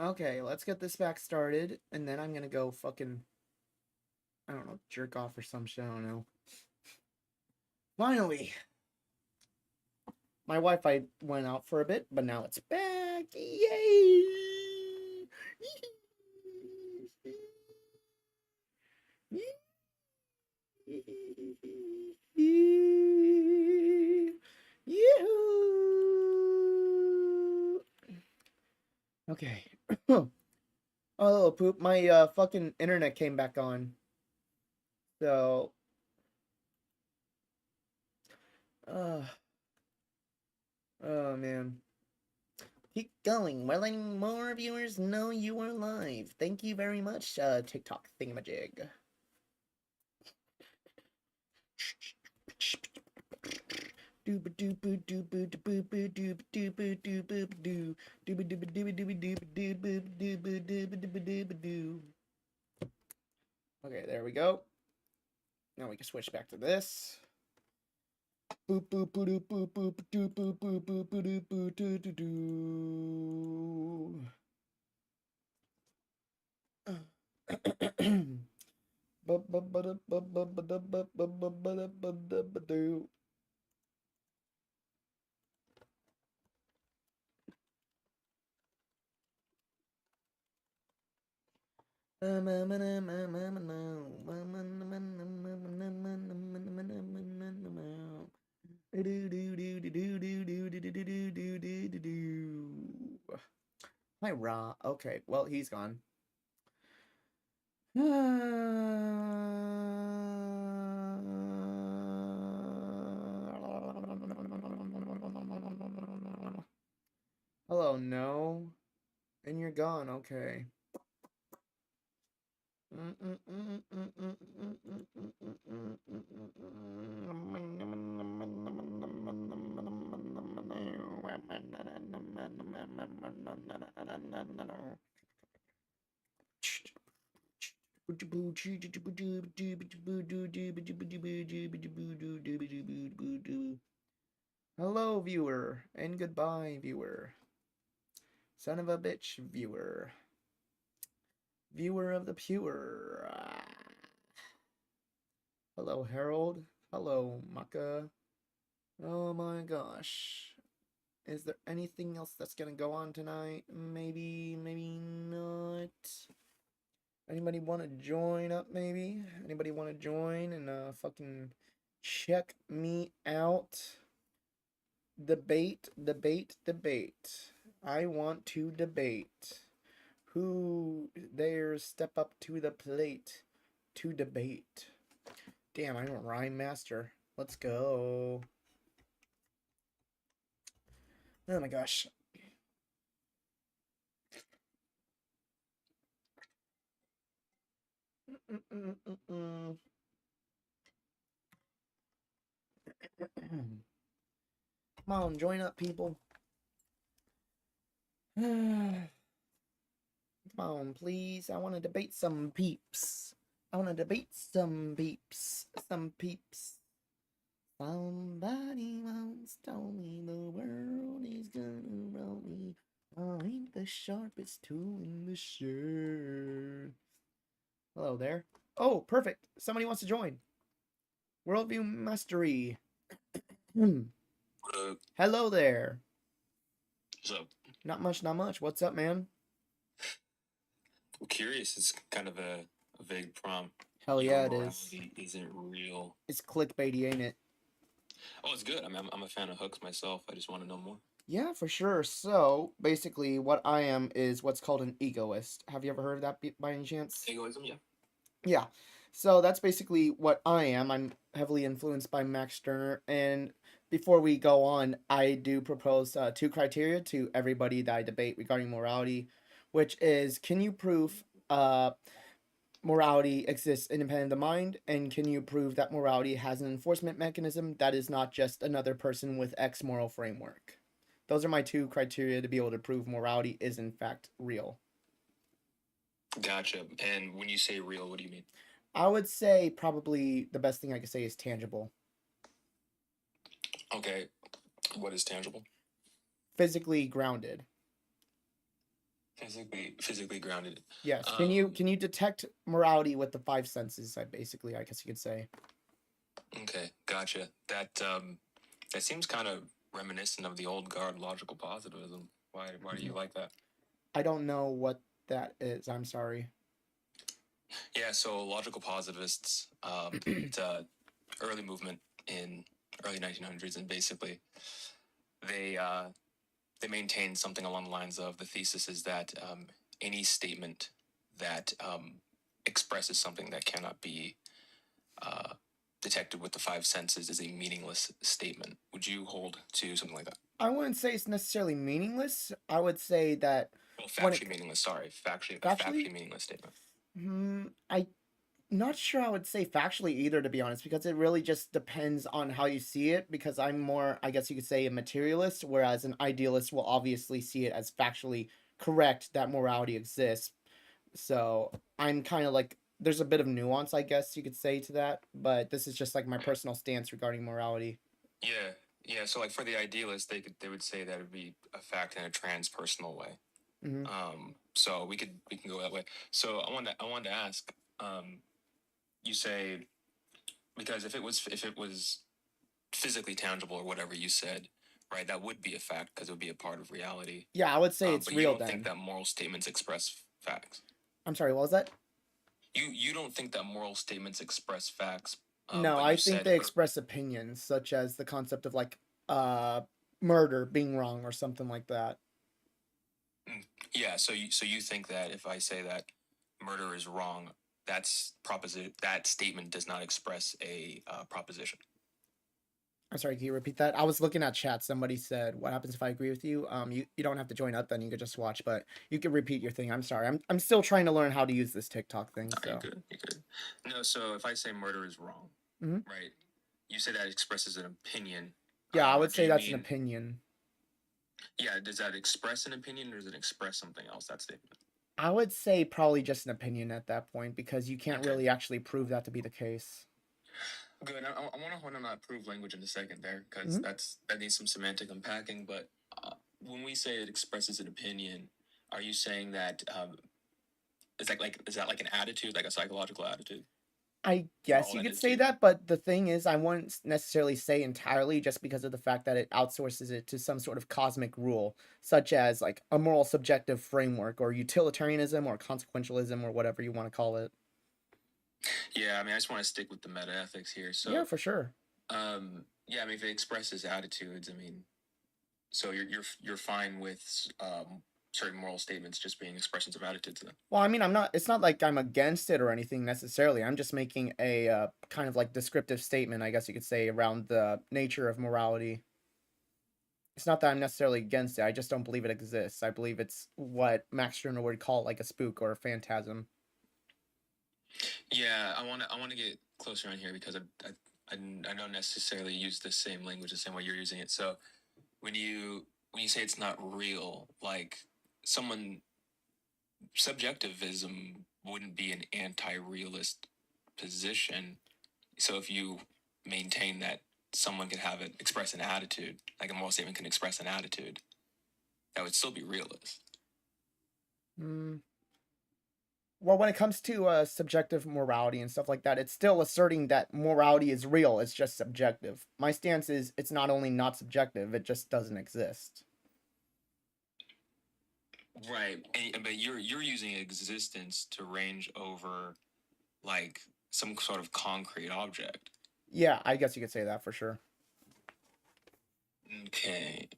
Okay, let's get this back started, and then I'm gonna go fucking, I don't know, jerk off or some shit, I don't know. Finally! My Wi-Fi went out for a bit, but now it's back! Yay! Yoo-hoo! Okay. Oh, poop, my fucking internet came back on. So, uh, oh man. Keep going. We're letting more viewers know you are live. Thank you very much, TikTok thingamajig. Okay, there we go. Now we can switch back to this. Boop boop boop boop boop boop boop boop boop boop boop doo doo doo. Hi, Ra. Okay, well, he's gone. Hello, no. And you're gone, okay. Hello, viewer, and goodbye, viewer. Son of a bitch, viewer. Viewer of the pure. Hello, Harold. Hello, Maka. Oh my gosh. Is there anything else that's gonna go on tonight? Maybe, maybe not. Anybody want to join up, maybe? Anybody want to join and fucking check me out? Debate, debate, debate. I want to debate. Who dares step up to the plate to debate? Damn, I'm a rhyme master. Let's go. Oh my gosh. Come on, join up, people. Come on, please. I want to debate some peeps. I want to debate some peeps. Some peeps. Somebody once told me the world is gonna roll me. I ain't the sharpest tool in the shed. Hello there. Oh, perfect. Somebody wants to join. Worldview Mastery. Hello there. What's up? Not much, not much. What's up, man? I'm curious. It's kind of a vague prompt. Hell Your yeah, it is. morality isn't real. It's clickbaity, ain't it? Oh, it's good. I mean, I'm a fan of hooks myself. I just want to know more. Yeah, for sure. So, basically, what I am is what's called an egoist. Have you ever heard of that by any chance? Egoism, yeah. Yeah. So, that's basically what I am. I'm heavily influenced by Max Stirner. And before we go on, I do propose two criteria to everybody that I debate regarding morality, which is can you prove morality exists independent of the mind, and can you prove that morality has an enforcement mechanism that is not just another person with X moral framework? Those are my two criteria to be able to prove morality is in fact real. Gotcha. And when you say real, what do you mean? I would say probably the best thing I could say is tangible. Okay. What is tangible? Physically grounded. physically grounded. Yes. Um, Can you detect morality with the five senses? I guess you could say. okay, gotcha. That seems kind of reminiscent of the old guard logical positivism. Why do you like that? I don't know what that is. I'm sorry. Yeah, so logical positivists, it's a early movement in early 1900s, and basically they uh, they maintain something along the lines of the thesis is that any statement that expresses something that cannot be uh, detected with the five senses is a meaningless statement. Would you hold to something like that? I wouldn't say it's necessarily meaningless. I would say that Well, when factually it meaningless. Sorry, a factually, factually meaningless statement. I not sure I would say factually either, to be honest, because it really just depends on how you see it. Because I'm more, I guess you could say, a materialist, whereas an idealist will obviously see it as factually correct that morality exists. So I'm kind of like, there's a bit of nuance, I guess you could say, to that. But this is just like my personal stance regarding morality. Yeah, yeah. So like for the idealist, they would say that it would be a fact in a transpersonal way. Hmm. So we can go that way. So I wanted to ask. You say because if it was physically tangible or whatever you said, right? That would be a fact because it would be a part of reality. Yeah, I would say it's But you real don't think then. that moral statements express facts. I'm sorry, what was that? You don't think that moral statements express facts. No, But I you think said they express opinions, such as the concept of like uh murder being wrong or something like that. yeah. So you think that if I say that murder is wrong, that statement does not express a proposition. I'm sorry, can you repeat that? I was looking at chat. Somebody said, "What happens if I agree with you?" You don't have to join up. Then you could just watch, but you can repeat your thing. I'm sorry. I'm still trying to learn how to use this TikTok thing. No, you're So, good. You're good. No, so if I say murder is wrong, mhm. right? You say that expresses an opinion. Yeah, I would Do say you that's an mean opinion. yeah? Does that express an opinion or does it express something else? That statement. I would say probably just an opinion at that point because you can't Okay. really actually prove that to be the case. Good. I want to hone on that approved language in a second there because Hmm. that needs some semantic unpacking. But when we say it expresses an opinion, are you saying that is that like an attitude, like a psychological attitude? I Is that guess all you that could is to say you? that, but the thing is, I wouldn't necessarily say entirely just because of the fact that it outsources it to some sort of cosmic rule, such as like a moral subjective framework or utilitarianism or consequentialism or whatever you want to call it. Yeah. I mean, I just want to stick with the meta ethics here. Yeah, So, for sure. yeah. I mean, if it expresses attitudes, I mean, so you're fine with certain moral statements just being expressions of attitudes. Then. Well, I mean, it's not like I'm against it or anything necessarily. I'm just making a kind of like descriptive statement, I guess you could say, around the nature of morality. It's not that I'm necessarily against it. I just don't believe it exists. I believe it's what Max Stirner would call like a spook or a phantasm. Yeah, I want to get closer on here because I don't necessarily use the same language the same way you're using it. So when you say it's not real, like someone subjectivism wouldn't be an anti-realist position. So if you maintain that someone can have it express an attitude, like a moral statement can express an attitude, that would still be realist. Hmm. Well, when it comes to subjective morality and stuff like that, it's still asserting that morality is real. It's just subjective. My stance is it's not only not subjective; it just doesn't exist. Right. But you're using existence to range over like some sort of concrete object. Yeah, I guess you could say that for sure. Okay.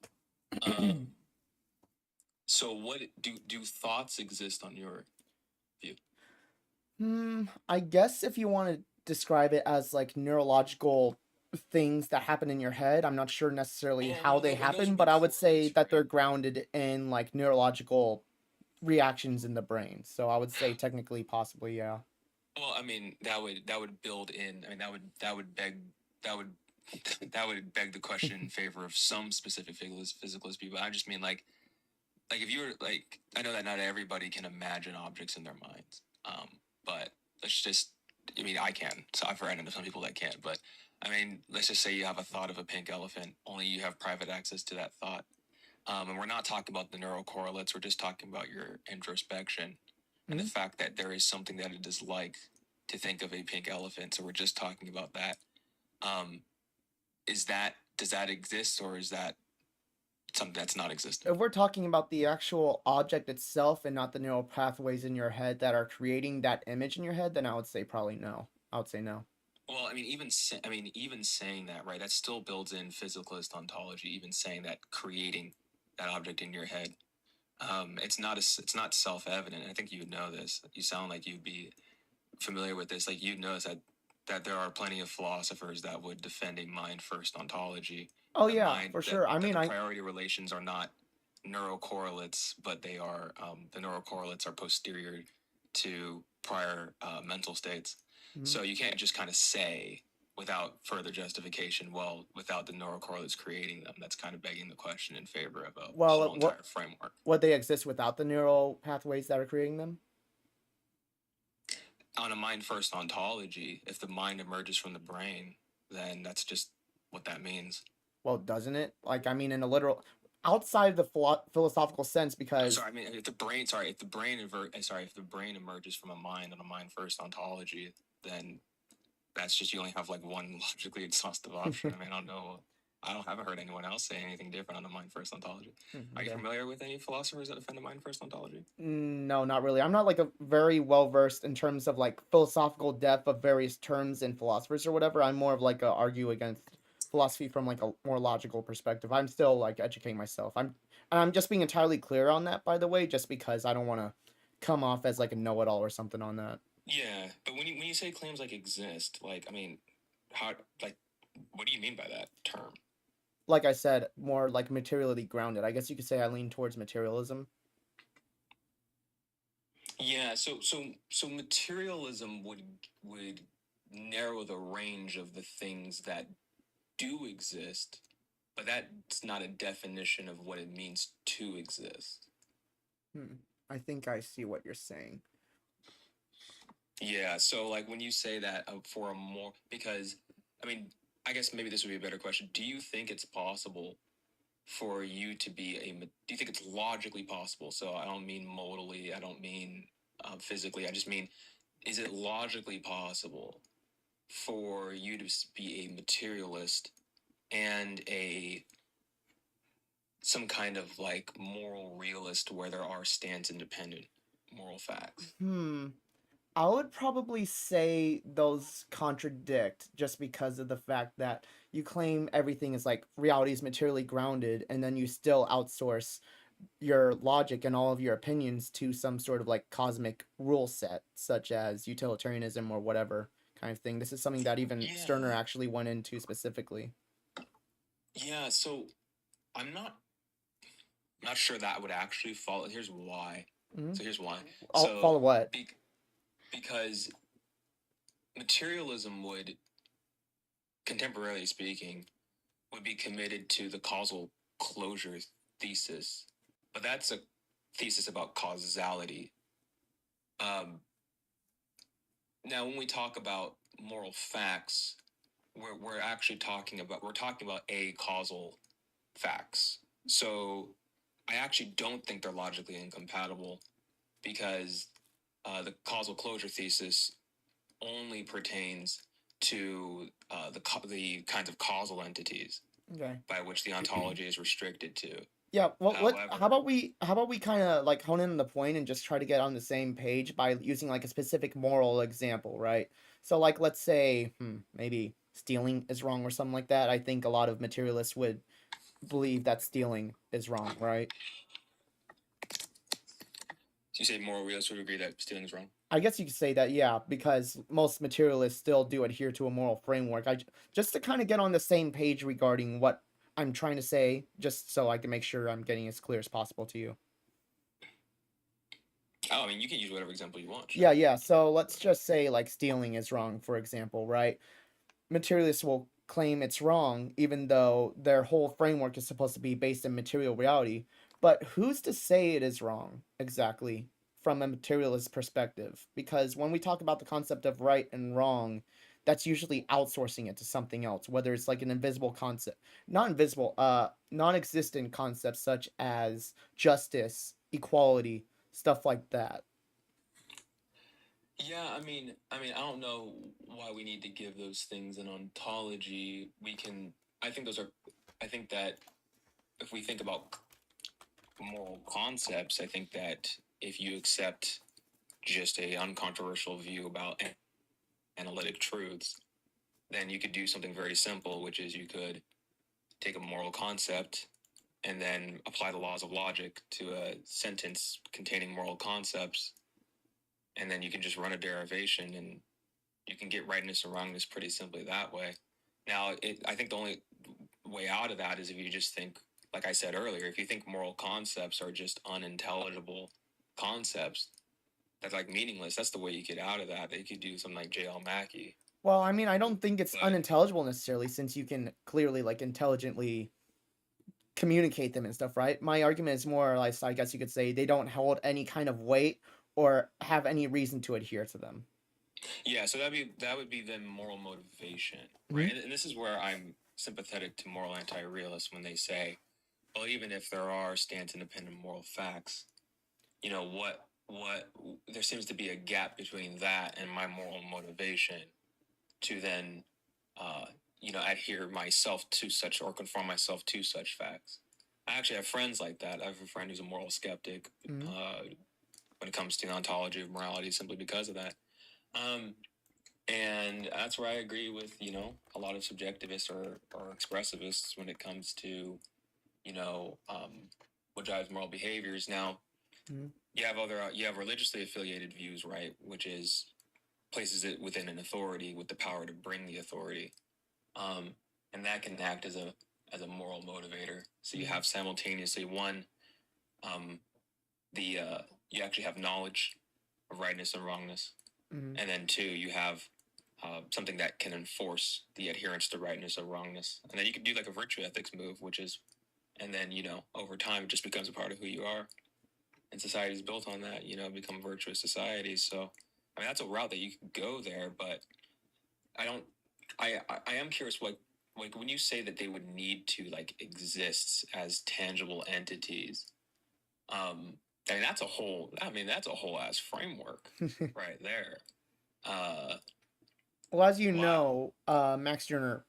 Um, so what do thoughts exist on your view? I guess if you want to describe it as like neurological things that happen in your head, I'm not sure necessarily how they And those happen, would be but I would say correlates, that right? they're grounded in like neurological reactions in the brain. So I would say technically, possibly, yeah. Well, I mean that would build in. I mean that would beg that would that would beg the question in favor of some specific physicalist people. I just mean like if you're like I know that not everybody can imagine objects in their minds, but let's just I mean I can. So I've ran into some people that can't, but I mean let's just say you have a thought of a pink elephant. Only you have private access to that thought. And we're not talking about the neural correlates. We're just talking about your introspection and the Mhm. fact that there is something that it is like to think of a pink elephant. So we're just talking about that. Um, does that exist, or is that something that's not existent? If we're talking about the actual object itself and not the neural pathways in your head that are creating that image in your head, then I would say probably no. I would say no. Well, I mean, even saying that, right? That still builds in physicalist ontology. Even saying that, creating that object in your head, it's not self evident. I think you would know this. You sound like you'd be familiar with this. Like you'd know that there are plenty of philosophers that would defend a mind first ontology. Oh yeah, for That sure. I that mean, the I priority relations are not neurocorrelates, but they are the neurocorrelates are posterior to prior mental states. mhm. So you can't just kind of say without further justification, well, without the neurocorrelates creating them, that's kind of begging the question in favor of a Well, whole what entire framework. would they exist without the neural pathways that are creating them? On a mind first ontology, if the mind emerges from the brain, then that's just what that means. Well, doesn't it? Like, I mean, in a literal, outside the philosophical sense, No, because sorry, I mean if the brain emerges from a mind on a mind first ontology, then that's just you only have like one logically exhaustive option. I mean, I haven't heard anyone else say anything different on a mind first ontology. Are you okay. familiar with any philosophers that defend a mind first ontology? No, not really. I'm not like a very well versed in terms of like philosophical depth of various terms and philosophers or whatever. I'm more of like a argue against philosophy from like a more logical perspective. I'm still like educating myself. I'm just being entirely clear on that, by the way, just because I don't want to come off as like a know-it-all or something on that. Yeah, but when you say claims like exist, like I mean, how like what do you mean by that term? Like I said, more like materially grounded. I guess you could say I lean towards materialism. Yeah, so materialism would narrow the range of the things that do exist, but that's not a definition of what it means to exist. Hmm. I think I see what you're saying. Yeah, so like when you say that for a more because I mean, I guess maybe this would be a better question. Do you think it's possible for you to be do you think it's logically possible? So I don't mean modally, I don't mean physically. I just mean, is it logically possible for you to be a materialist and a some kind of like moral realist where there are stance independent moral facts? Hmm. I would probably say those contradict just because of the fact that you claim everything is like reality is materially grounded, and then you still outsource your logic and all of your opinions to some sort of like cosmic rule set, such as utilitarianism or whatever kind of thing. This is something that even Stirner Yeah, actually went into specifically. yeah. So I'm not sure that would actually follow. Here's why. Hmm. So here's why. I'll So follow what? be, because materialism would, contemporarily speaking, would be committed to the causal closure thesis, but that's a thesis about causality. Um, Now, when we talk about moral facts, we're actually talking about a causal facts. So I actually don't think they're logically incompatible because the causal closure thesis only pertains to the kinds of causal entities Okay. by which the ontology is restricted to. Yeah, well, how However, about we kind of like hone in on the point and just try to get on the same page by using like a specific moral example, right? So like let's say maybe stealing is wrong or something like that. I think a lot of materialists would believe that stealing is wrong, right? you say moral realists would agree that stealing is wrong. I guess you could say that, yeah, because most materialists still do adhere to a moral framework. Just to kind of get on the same page regarding what I'm trying to say, just so I can make sure I'm getting as clear as possible to you. Oh, I mean, you can use whatever example you want. Sure. Yeah, yeah. So let's just say like stealing is wrong, for example, right? Materialists will claim it's wrong, even though their whole framework is supposed to be based in material reality. But who's to say it is wrong exactly from a materialist perspective? Because when we talk about the concept of right and wrong, that's usually outsourcing it to something else, whether it's like an invisible concept, not invisible, non-existent concepts such as justice, equality, stuff like that. Yeah, I don't know why we need to give those things an ontology. We can. I think those are. I think that if we think about moral concepts, I think that if you accept just a uncontroversial view about analytic truths, then you could do something very simple, which is you could take a moral concept and then apply the laws of logic to a sentence containing moral concepts, and then you can just run a derivation and you can get rightness and wrongness pretty simply that way. Now, I think the only way out of that is if you just think, like I said earlier, if you think moral concepts are just unintelligible concepts, that's like meaningless. That's the way you get out of that. They could do something like J.L. Mackie. Well, I mean, I don't think it's But unintelligible necessarily, since you can clearly like intelligently communicate them and stuff, right? My argument is more or less, I guess you could say, they don't hold any kind of weight or have any reason to adhere to them. yeah, so that would be the moral motivation, Hmm. right? And this is where I'm sympathetic to moral anti-realists when they say, well, even if there are stance independent moral facts, what there seems to be a gap between that and my moral motivation to then uh adhere myself to such or conform myself to such facts. I actually have friends like that. I have a friend who's a moral skeptic Hmm. when it comes to the ontology of morality simply because of that. um and that's where I agree with a lot of subjectivists or expressivists when it comes to you know um what drives moral behaviors. Now, Hmm. you have religiously affiliated views, right, which is places it within an authority with the power to bring the authority, um, and that can act as a moral motivator. So you Hmm. have simultaneously one, um, the you actually have knowledge of rightness and wrongness, Hmm. and then two, you have something that can enforce the adherence to rightness or wrongness, and then you can do like a virtue ethics move, which is, and then over time it just becomes a part of who you are, and society is built on that. Become virtuous societies. So, I mean, that's a route that you can go there, but I don't. I am curious, like when you say that they would need to like exist as tangible entities. I mean that's a whole ass framework right there. Uh, Well, as you wow. know, Max Stirner,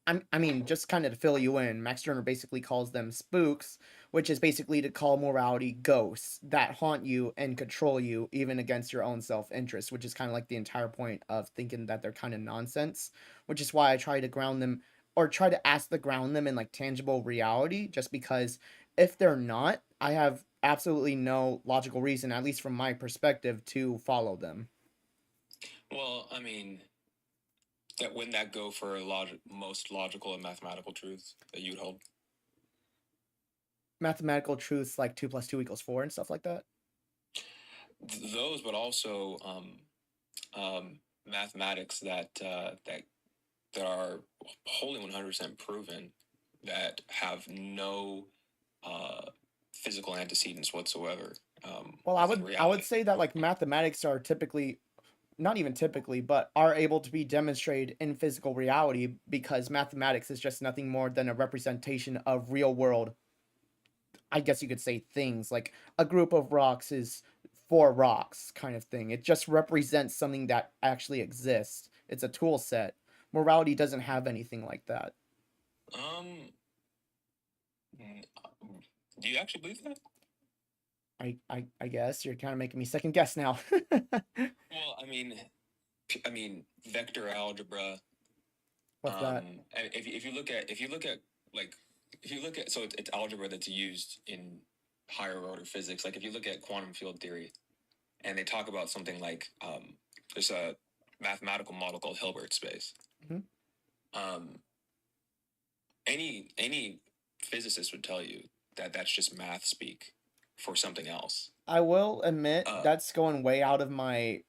I mean, just kind of to fill you in, Max Stirner basically calls them spooks, which is basically to call morality ghosts that haunt you and control you even against your own self-interest, which is kind of like the entire point of thinking that they're kind of nonsense, which is why I try to ground them or try to ask to ground them in like tangible reality, just because if they're not, I have absolutely no logical reason, at least from my perspective, to follow them. Well, I mean, that wouldn't that go for most logical and mathematical truths that you'd hold? Mathematical truths like 2 plus 2 equals 4 and stuff like that. Those, but also mathematics that are wholly 100% proven, that have no uh, physical antecedents whatsoever Well, within I would reality. say that like mathematics are typically, not even typically, but are able to be demonstrated in physical reality because mathematics is just nothing more than a representation of real world, I guess you could say, things. Like a group of rocks is four rocks kind of thing. It just represents something that actually exists. It's a tool set. Morality doesn't have anything like that. Um, do you actually believe that? I guess you're kind of making me second guess now. Well, I mean, vector algebra. What's that? And if you look at like if you look at so it's algebra that's used in higher order physics. Like if you look at quantum field theory, and they talk about something like there's a mathematical model called Hilbert space. Mhm. Um, any physicist would tell you that that's just math speak for something else. I will admit Uh, that's going way out of my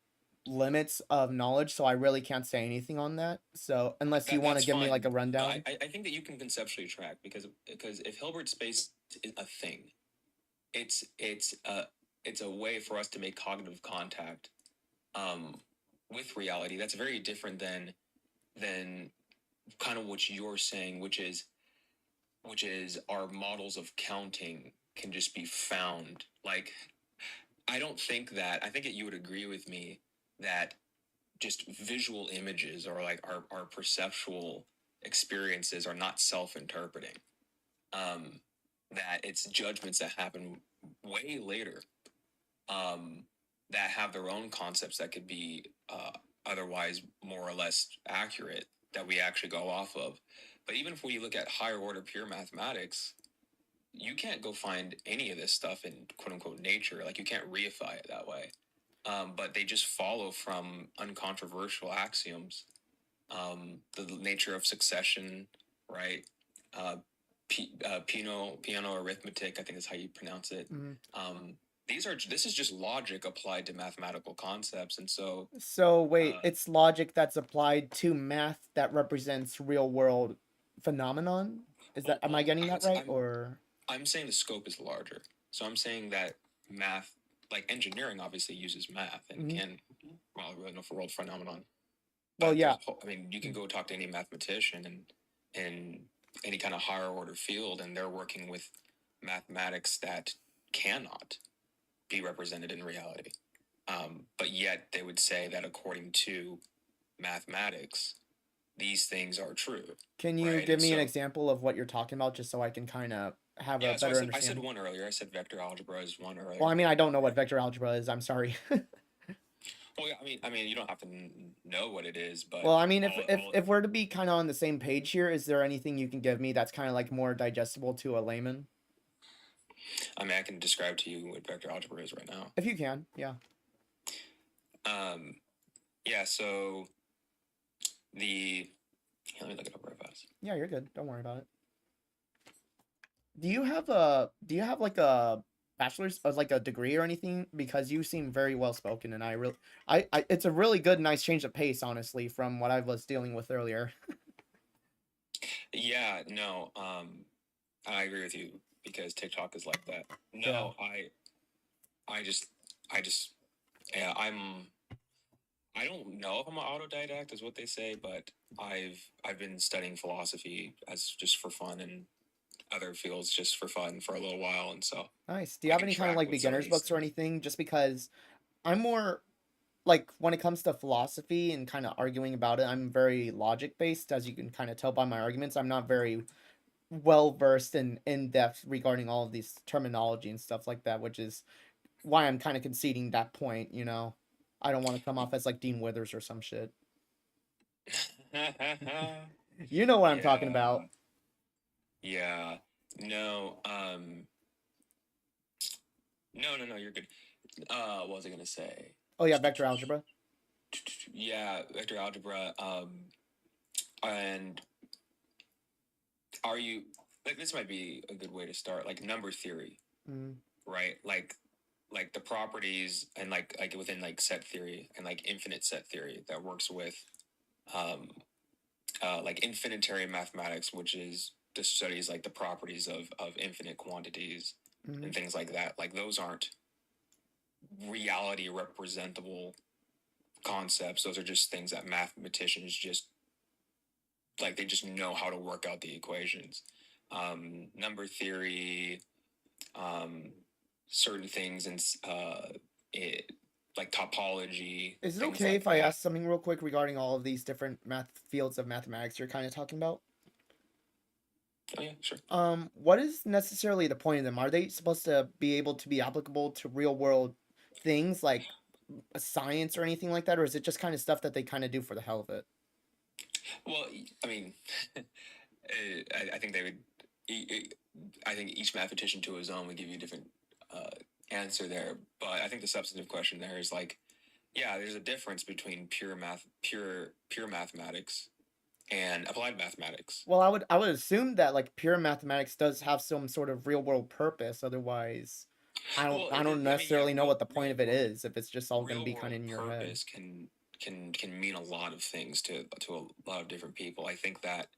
limits of knowledge, so I really can't say anything on that. So, unless you want to that's give me like fine. a No, rundown. I think that you can conceptually track because if Hilbert space is a thing, it's it's a it's a way for us to make cognitive contact um, with reality. That's very different than than kind of what you're saying, which is our models of counting can just be found. Like, I don't think that I think that you would agree with me that just visual images or like our perceptual experiences are not self-interpreting. Um, that it's judgments that happen way later, um, that have their own concepts that could be otherwise more or less accurate that we actually go off of. But even if we look at higher order pure mathematics, you can't go find any of this stuff in quote unquote nature. Like you can't reify it that way. But they just follow from uncontroversial axioms. The nature of succession, right? Uh, piano arithmetic, I think is how you pronounce it. Mhm. This is just logic applied to mathematical concepts, and so So wait, uh, it's logic that's applied to math that represents real world phenomenon? Is that, well, am I well, getting that right? Or I'm saying the scope is larger. So I'm saying that math, like engineering, obviously uses math and Mhm. can, well, really know for world phenomenon. Well, But yeah. I mean, you can go talk to any mathematician and in any kind of higher order field, and they're working with mathematics that cannot be represented in reality. But yet they would say that according to mathematics, these things are true, Can you right? give And me an so, example of what you're talking about just so I can kind of have a yeah, so better I said understanding? one earlier. I said vector algebra is one Well, earlier, I mean, I don't know what right? vector algebra is. I'm sorry. Well, yeah, I mean, you don't have to know what it is, but Well, I mean, all if we're to be kind of on the same page here, is there anything you can give me that's kind of like more digestible to a layman? I mean, I can describe to you what vector algebra is right now. If you can, yeah. Um, yeah, so the let me look it up real fast. Yeah, you're good. Don't worry about it. Do you have like a bachelor's or like a degree or anything? Because you seem very well spoken, and I it's a really good, nice change of pace, honestly, from what I was dealing with earlier. Yeah, no, I agree with you because TikTok is like that. Yeah. No, I just, I just, yeah, I don't know if I'm an autodidact, is what they say, but I've been studying philosophy as just for fun and other fields just for fun for a little while, and so Nice. Do you I have can any kind of track like with some of beginner's these books or things. anything? Just because I'm more like when it comes to philosophy and kind of arguing about it, I'm very logic based, as you can kind of tell by my arguments. I'm not very well versed and in depth regarding all of these terminology and stuff like that, which is why I'm kind of conceding that point, you know. I don't want to come off as like Dean Withers or some shit. You know what I'm talking Yeah, about. yeah, no, no, you're good. What was I gonna say? Oh yeah, vector algebra. Yeah, vector algebra. And are you like this might be a good way to start, like number theory, Mm, right? Like the properties and like within like set theory and like infinite set theory that works with um like infinitary mathematics, which is just studies like the properties of infinite quantities mm. and things like that. Like those aren't reality representable concepts. Those are just things that mathematicians just like they just know how to work out the equations. Number theory, um, certain things, and it, like topology, Is it things okay like if I that. ask something real quick regarding all of these different math fields of mathematics you're kind of talking about? Oh yeah, sure. What is necessarily the point of them? Are they supposed to be able to be applicable to real world things like science or anything like that, or is it just kind of stuff that they kind of do for the hell of it? Well, I mean, I think they would. I think each mathematician to his own would give you a different uh, answer there. But I think the substantive question there is like, yeah, there's a difference between pure mathematics and applied mathematics. Well, I would assume that like pure mathematics does have some sort of real world purpose. Otherwise, I don't Well, I don't I mean, yeah, necessarily know what the point of it is if it's just all going to real be kind world of in your head. purpose can mean a lot of things to a lot of different people. I think that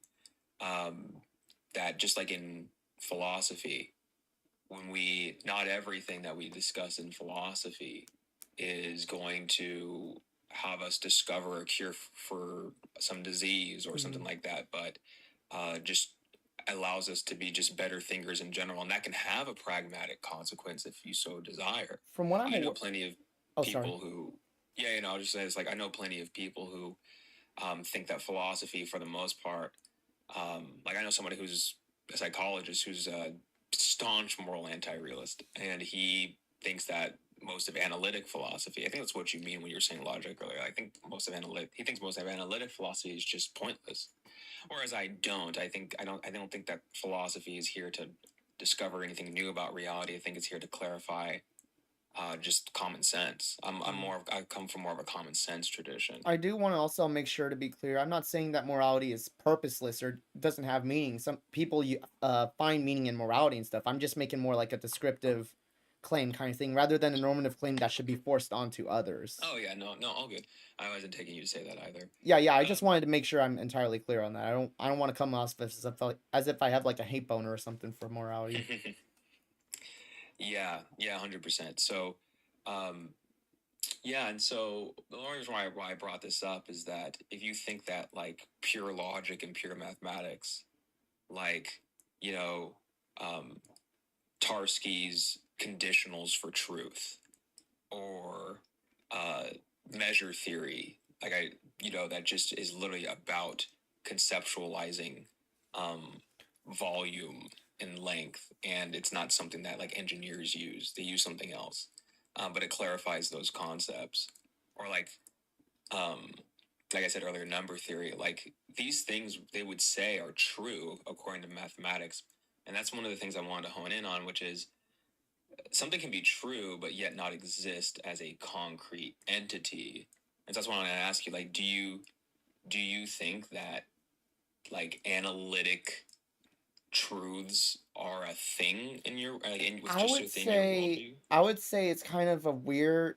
um, that just like in philosophy, when we not everything that we discuss in philosophy is going to have us discover a cure for some disease or something Mhm. like that, but just allows us to be just better thinkers in general, and that can have a pragmatic consequence if you so desire. From what I'm I know aware, plenty of oh, sorry. people who, yeah, you know, I'll just say it's like I know plenty of people who think that philosophy, for the most part, like I know somebody who's a psychologist who's a staunch moral anti-realist, and he thinks that most of analytic philosophy, I think that's what you mean when you're saying logic earlier. I think he thinks most of analytic philosophy is just pointless. Whereas I don't think that philosophy is here to discover anything new about reality. I think it's here to clarify just common sense. Mhm. I come from more of a common sense tradition. I do want to also make sure to be clear. I'm not saying that morality is purposeless or doesn't have meaning. Some people find meaning in morality and stuff. I'm just making more like a descriptive claim kind of thing rather than a normative claim that should be forced onto others. Oh yeah, no, all good. I wasn't taking you to say that either. Yeah, I just Um, wanted to make sure I'm entirely clear on that. I don't want to come off as if I have like a hate boner or something for morality. yeah, 100%. So, um, yeah, and so the only reason why I brought this up is that if you think that like pure logic and pure mathematics, like you know, um, Tarski's conditionals for truth or uh, measure theory, like that just is literally about conceptualizing um, volume and length, and it's not something that like engineers use. They use something else, but it clarifies those concepts. Or um, like I said earlier, number theory. Like these things they would say are true according to mathematics, and that's one of the things I wanted to hone in on, which is something can be true but yet not exist as a concrete entity. And so that's why I want to ask you, like, do you think that like analytic truths are a thing in your was just within your worldview? I would say it's kind of a weird,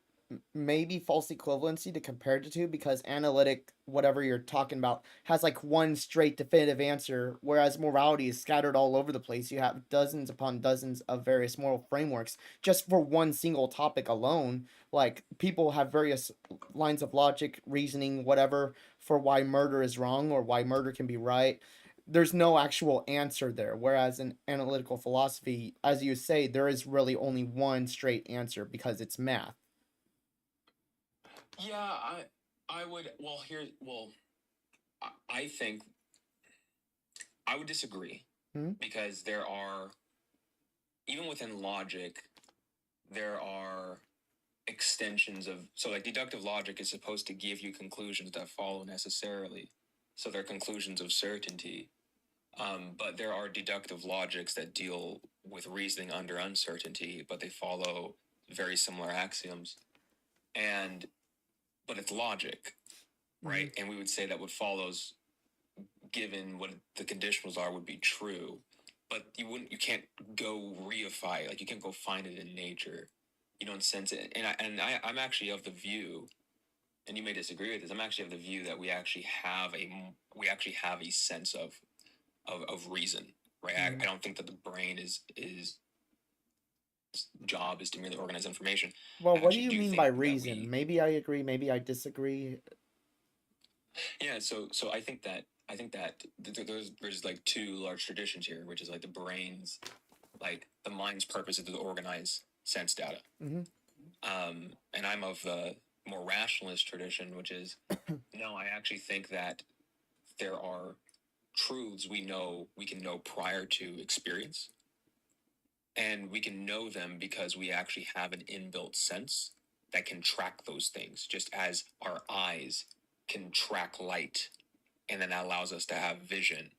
maybe false equivalency to compare the two because analytic, whatever you're talking about, has like one straight definitive answer, whereas morality is scattered all over the place. You have dozens upon dozens of various moral frameworks just for one single topic alone. Like people have various lines of logic, reasoning, whatever, for why murder is wrong or why murder can be right. There's no actual answer there. Whereas in analytical philosophy, as you say, there is really only one straight answer because it's math. Yeah, I would. I think I would disagree Hmm? because there are even within logic there are extensions of like deductive logic is supposed to give you conclusions that follow necessarily, so they're conclusions of certainty. But there are deductive logics that deal with reasoning under uncertainty, but they follow very similar axioms. And but it's logic, Hmm. right? And we would say that what follows, given what the conditionals are, would be true. But you can't go reify it. Like you can't go find it in nature. You don't sense it. I'm actually of the view, and you may disagree with this. I'm actually of the view that we actually have a sense of reason, right? Hmm. I don't think that the brain is job is to merely organize information. Well, I what do actually you do mean by think that reason? Maybe I agree, maybe I disagree. yeah. So I think that there's like two large traditions here, which is like the brain's like the mind's purpose is to organize sense data. Hmm. And I'm of the more rationalist tradition, which is no, I actually think that there are truths we can know prior to experience, and we can know them because we actually have an inbuilt sense that can track those things, just as our eyes can track light, and then that allows us to have vision.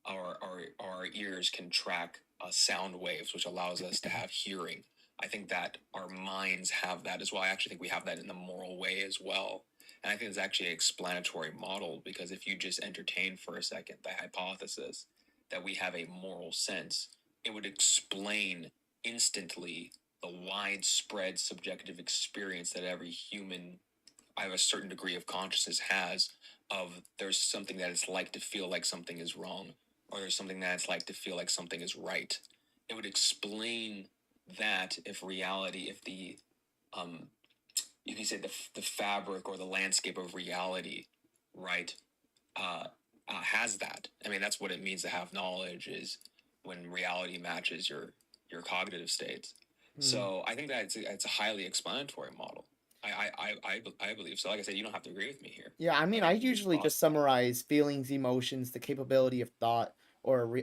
Our ears can track sound waves, which allows us to have hearing. I think that our minds have that as well. I actually think we have that in the moral way as well. And I think it's actually an explanatory model because if you just entertain for a second the hypothesis that we have a moral sense, it would explain instantly the widespread subjective experience that every human, I have a certain degree of consciousness, has of there's something that it's like to feel like something is wrong, or there's something that it's like to feel like something is right. It would explain that if reality, if the um, you can say the fabric or the landscape of reality, right? Uh, has that. I mean, that's what it means to have knowledge is when reality matches your cognitive states. Mm. So I think that it's a highly explanatory model. I believe so. Like I said, you don't have to agree with me here. Yeah, I mean, I think you can usually just posit that. summarize feelings, emotions, the capability of thought, or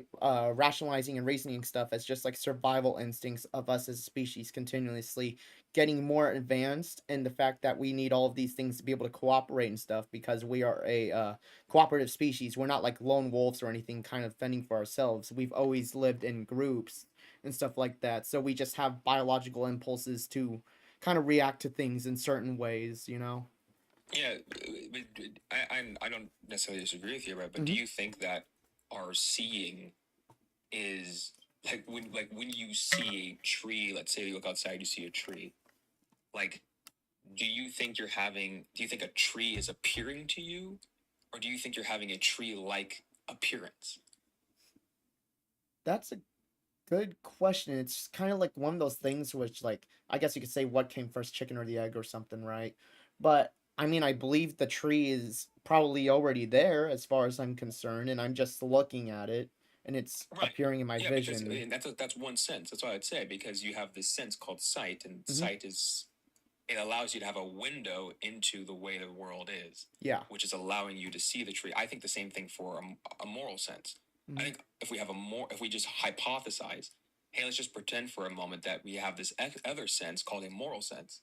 rationalizing and reasoning stuff as just like survival instincts of us as a species continuously getting more advanced, and the fact that we need all of these things to be able to cooperate and stuff because we are a cooperative species. We're not like lone wolves or anything kind of fending for ourselves. We've always lived in groups and stuff like that. So we just have biological impulses to kind of react to things in certain ways, you know? Yeah, but I don't necessarily disagree with you, right? But do Mhm. you think that our seeing is like when you see a tree? Let's say you look outside, you see a tree. Like, do you think a tree is appearing to you, or do you think you're having a tree-like appearance? That's a good question. It's kind of like one of those things which, like, I guess you could say what came first, chicken or the egg or something, right? But I mean, I believe the tree is probably already there as far as I'm concerned, and I'm just looking at it and it's Right. appearing in my Yeah, because vision. that's one sense. That's what I'd say because you have this sense called sight, and Hmm. sight is it allows you to have a window into the way the world is, Yeah. which is allowing you to see the tree. I think the same thing for a moral sense. I Hmm. think if we just hypothesize, hey, let's just pretend for a moment that we have this other sense called a moral sense,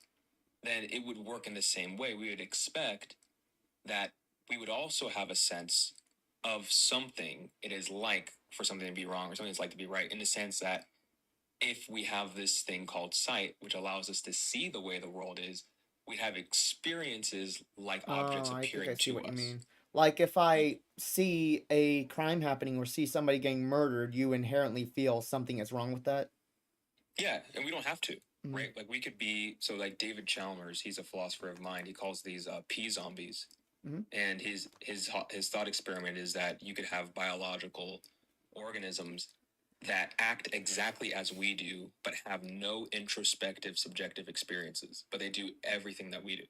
then it would work in the same way. We would expect that we would also have a sense of something it is like for something to be wrong or something it's like to be right, in the sense that if we have this thing called sight, which allows us to see the way the world is, we have experiences like Oh, objects I think I appearing see to what you us. mean. Like if I see a crime happening or see somebody getting murdered, you inherently feel something is wrong with that. Yeah, and we don't have to, Mm-hmm. right? Like we could be so like David Chalmers, he's a philosopher of mind. He calls these P zombies, Mm-hmm. and his thought experiment is that you could have biological organisms that act exactly as we do, but have no introspective subjective experiences, but they do everything that we do.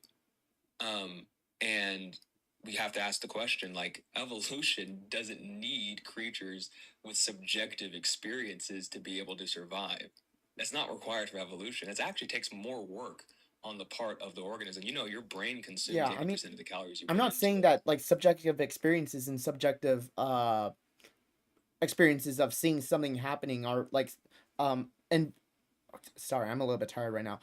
And we have to ask the question, like, evolution doesn't need creatures with subjective experiences to be able to survive. That's not required for evolution. It actually takes more work on the part of the organism. You know, your brain consumes Yeah, I mean, 80% of the calories you I'm put not into saying it. that like subjective experiences and subjective experiences of seeing something happening are like and sorry, I'm a little bit tired right now.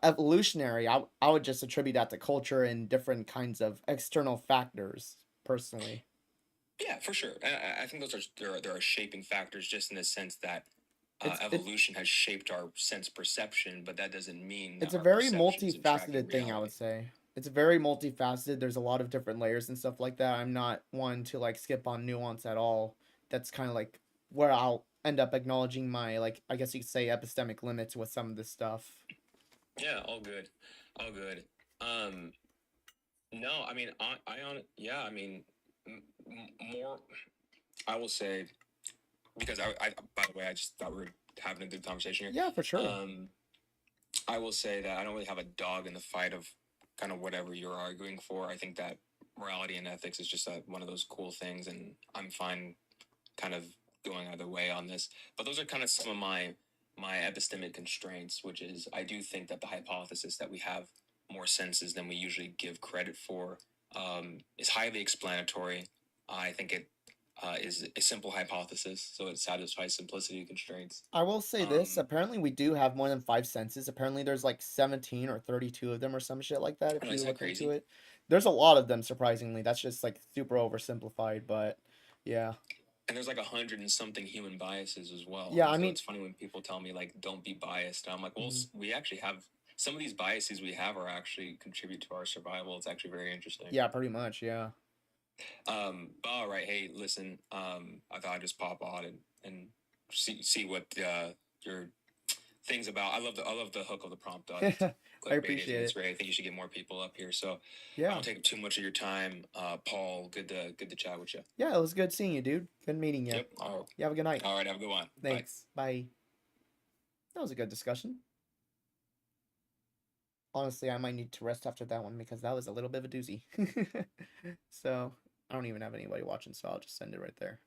Evolutionary, I would just attribute that to culture and different kinds of external factors personally. Yeah, for sure. I think those are there are shaping factors just in the sense that It's evolution has shaped our sense perception, but that doesn't mean it's that a our very perceptions in tracking multifaceted thing, I would reality. say. It's very multifaceted. There's a lot of different layers and stuff like that. I'm not one to like skip on nuance at all. That's kind of like where I'll end up acknowledging my like I guess you could say epistemic limits with some of this stuff. Yeah, all good, all good. Um, no, I mean, yeah, I mean, more. I will say because by the way, I just thought we were having a good conversation Yeah, for here. sure. I will say that I don't really have a dog in the fight of kind of whatever you're arguing for. I think that morality and ethics is just one of those cool things, and I'm fine kind of going either way on this. But those are kind of some of my epistemic constraints, which is I do think that the hypothesis that we have more senses than we usually give credit for is highly explanatory. I think it is a simple hypothesis, so it satisfies simplicity constraints. I will say this. Um, Apparently, we do have more than five senses. Apparently, there's like 17 or 32 of them or some shit like that. If oh, you is that look into crazy? it, there's a lot of them. Surprisingly, that's just like super oversimplified. But yeah, And there's like 100 and something human biases as well. yeah. And I so mean, it's funny when people tell me like, don't be biased. And I'm like, well, mhm. we actually have some of these biases we have are actually contribute to our survival. It's actually very interesting. Yeah, pretty much. Yeah. But all right, hey, listen, I thought I'd just pop on and see what your things about. I love the hook of the prompt on it. I Clickbait. I think appreciate it's it. great. I think you should get more people up here. So I Yeah. won't take too much of your time, Paul. Good to chat with you. Yeah, it was good seeing you, dude. Good meeting you. Yep. You have a good night. All right. Have a good one. Bye. Thanks. Bye. That was a good discussion. Honestly, I might need to rest after that one because that was a little bit of a doozy. So I don't even have anybody watching, so I'll just send it right there.